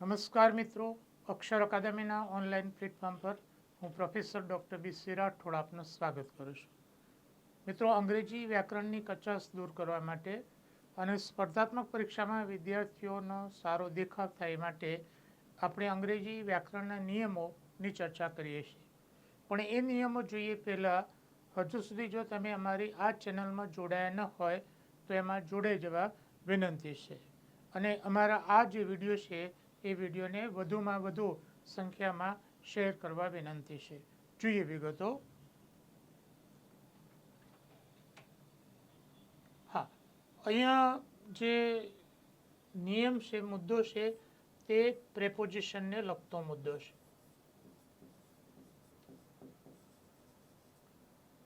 નમસ્કાર મિત્રો, અક્ષર અકાદમીના online platform પર હું પ્રોફેસર ડૉક્ટર બી રાઠોડ આપનું સ્વાગત કરું છું. મિત્રો, અંગ્રેજી વ્યાકરણની કચાશ દૂર કરવા માટે અને સ્પર્ધાત્મક પરીક્ષામાં વિદ્યાર્થીઓનો સારો દેખાવ થાય માટે આપણે અંગ્રેજી વ્યાકરણના નિયમોની ચર્ચા કરીએ છીએ. પણ એ નિયમો જોઈએ પહેલાં હજુ સુધી જો તમે અમારી આ ચેનલમાં જોડાયા ન હોય તો એમાં જોડાઈ જવા વિનંતી છે. અને અમારા આ જે વિડીયો છે એ વિડીયોને વધુમાં વધુ સંખ્યામાં શેર કરવા વિનંતી છે. જોઈએ વિગતો. હા, અહીંયા જે નિયમ છે, મુદ્દો છે, તે પ્રેપોઝિશનને લગતો મુદ્દો છે,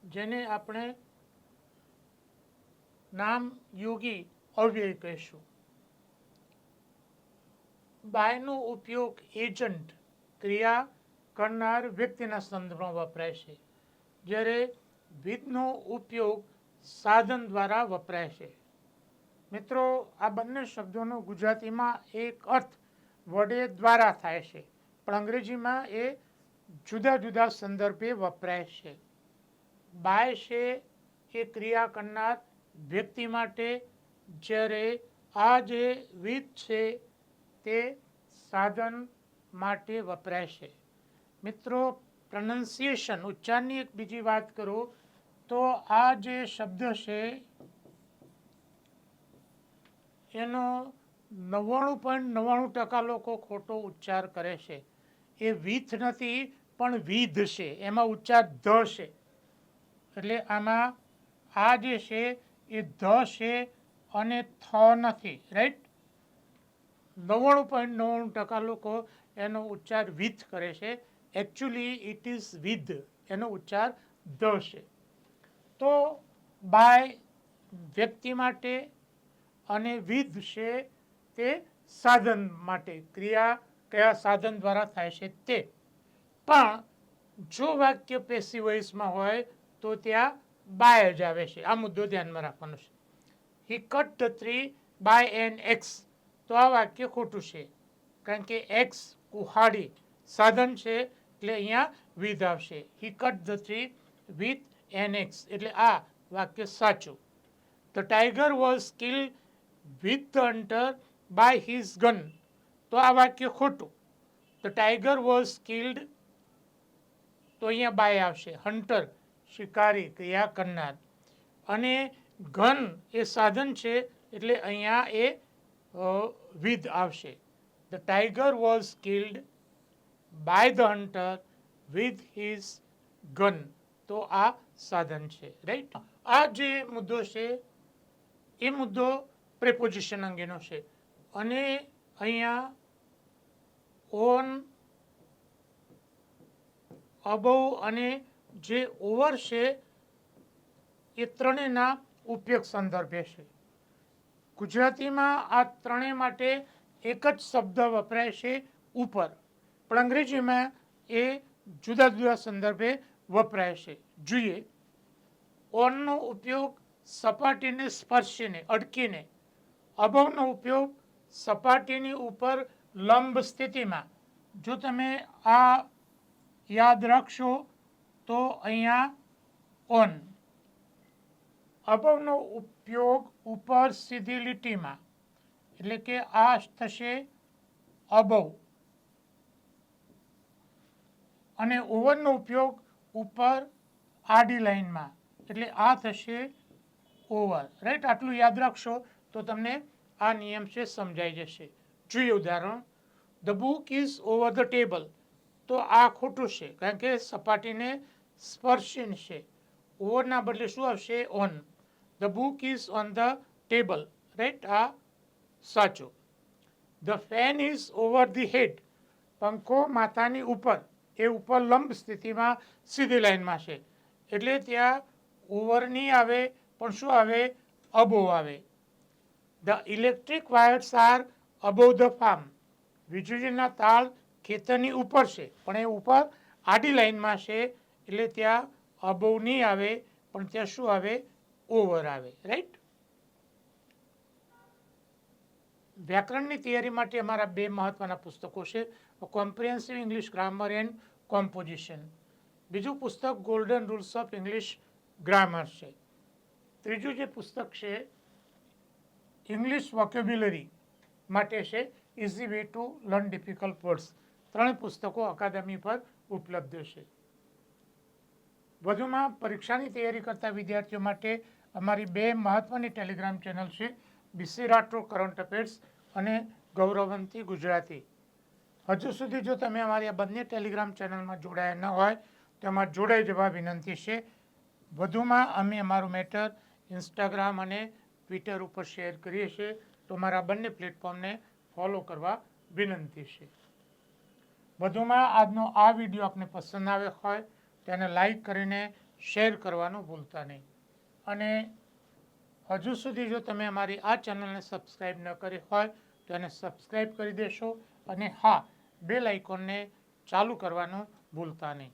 જેને આપણે નામ યોગી અવ્યય કહીશું. બાયનો ઉપયોગ એજન્ટ ક્રિયા કરનાર વ્યક્તિના સંદર્ભમાં વપરાય છે, જ્યારે વિધનો ઉપયોગ સાધન દ્વારા વપરાય છે. મિત્રો, આ બંને શબ્દોનો ગુજરાતીમાં એક અર્થ વડે દ્વારા થાય છે, પણ અંગ્રેજીમાં એ જુદા જુદા સંદર્ભે વપરાય છે. બાય છે એ ક્રિયા કરનાર વ્યક્તિ માટે, જ્યારે આ જે વિધ છે તે સાધન માટે વપરાય છે. મિત્રો, પ્રોનન્સિએશન ઉચ્ચારની એક બીજી વાત કરું તો આ જે શબ્દ છે એનો 99.99% લોકો ખોટો ઉચ્ચાર કરે છે. એ વિથ નથી પણ વિધ છે, એમાં ઉચ્ચાર ધ છે. એટલે આમાં આ જે છે એ ધ છે અને થ નથી. રાઈટ, 99.99% લોકો એનો ઉચ્ચાર વિથ કરે છે. એકચ્યુઅલી ઇટ ઇઝ વિધ, એનો ઉચ્ચાર ધ છે. તો બાય વ્યક્તિ માટે અને વિધ છે તે સાધન માટે, ક્રિયા કયા સાધન દ્વારા થાય છે તે. પણ જો વાક્ય પેસિવ વોઇસમાં હોય તો ત્યાં બાય જ આવે છે. આ મુદ્દો ધ્યાનમાં રાખવાનો છે. He cut the tree by an axe, તો આ વાક્ય ખોટું છે, કારણ કે એક્સ કુહાડી સાધન છે, એટલે અહીંયા વિધ આવશે. He cut the tree with an axe, એટલે આ વાક્ય સાચું. The tiger was killed with the hunter by his gun, તો આ વાક્ય ખોટું. ધ ટાઈગર વોઝ કિલ્ડ, તો અહીંયા બાય આવશે. હન્ટર શિકારી, ક્રિયા કરનાર, અને ગન એ સાધન છે, એટલે અહીંયા એ વિધ આવશે. The tiger was killed by the hunter with his gun, તો આ સાધન છે. રાઈટ, આ જે મુદ્દો છે એ મુદ્દો પ્રેપોઝિશન અંગેનો છે. અને અહીંયા ઓન, અબોવ અને જે ઓવર છે એ ત્રણેયના ઉપયોગ સંદર્ભે છે. ગુજરાતીમાં આ ત્રણેય માટે એક જ શબ્દ વપરાય છે, ઉપર, પણ અંગ્રેજીમાં એ જુદા જુદા સંદર્ભે વપરાય છે. જોઈએ, ઓનનો ઉપયોગ સપાટીને સ્પર્શીને, અડકીને. અબોવનો ઉપયોગ સપાટીની ઉપર લંબ સ્થિતિમાં. જો તમે આ યાદ રાખશો તો અહીંયા ઓન. અબોવનો ઉપયોગ ઉપર સીધી લીટીમાં, એટલે કે આ થશે અબોવ. અને ઓવરનો ઉપયોગ ઉપર આડી લાઈનમાં, એટલે આ થશે ઓવર. રાઈટ, આટલું યાદ રાખશો તો તમને આ નિયમ છે સમજાઈ જશે. જોઈએ ઉદાહરણ. The book is over the table, તો આ ખોટું છે, કારણ કે સપાટીને સ્પર્શીને છે. ઓવરના બદલે શું આવશે? On. The book is on the table. Right, આ સાચું. The fan is over the head, પંખો માથાની ઉપર, એ ઉપર લંબ સ્થિતિમાં સીધી લાઈનમાં છે, એટલે ત્યાં ઓવર નહીં આવે, પણ શું આવે? અબોવ આવે. The electric wires are above the farm, વીજળીના તાર ખેતરની ઉપર છે, પણ એ ઉપર આડી લાઈનમાં છે, એટલે ત્યાં અબોવ નહીં આવે, પણ ત્યાં શું આવે? ઓવર આવે. રાઈટ. વ્યાકરણની તૈયારી માટે અમારા બે મહત્વના પુસ્તકો છે, comprehensive English grammar and composition. બીજું પુસ્તક golden rules of English grammar છે. ત્રીજું જે પુસ્તક છે ઇંગ્લિશ વોકેબ્યુલરી માટે છે, easy way to learn difficult words. ત્રણેય પુસ્તકો અકાદમી પર ઉપલબ્ધ છે. વધુમાં પરીક્ષાની તૈયારી કરતા વિદ્યાર્થીઓ માટે અમારી બે મહત્વની ટેલિગ્રામ ચેનલ છે, બીસી રાઠોડ કરંટ અફેર્સ અને ગૌરવંતી ગુજરાતી. હજુ સુધી જો તમે અમારી આ બંને ટેલિગ્રામ ચેનલમાં જોડાયા ન હોય તો એમાં જોડાઈ જવા વિનંતી છે. વધુમાં અમે અમારું મેટર ઇન્સ્ટાગ્રામ અને ટ્વિટર ઉપર શેર કરીએ છીએ, તો મારા બંને પ્લેટફોર્મને ફોલો કરવા વિનંતી છે. વધુમાં આજનો આ વિડીયો આપને પસંદ આવ્યો હોય તેને લાઈક કરીને શેર કરવાનું ભૂલતા નહીં. અને હજુ સુધી જો તમે અમારી આ ચેનલને સબસ્ક્રાઈબ ન કરી હોય તો એને સબસ્ક્રાઈબ કરી દેશો અને હા, બેલ આઇકોનને ચાલુ કરવાનું ભૂલતા નહીં.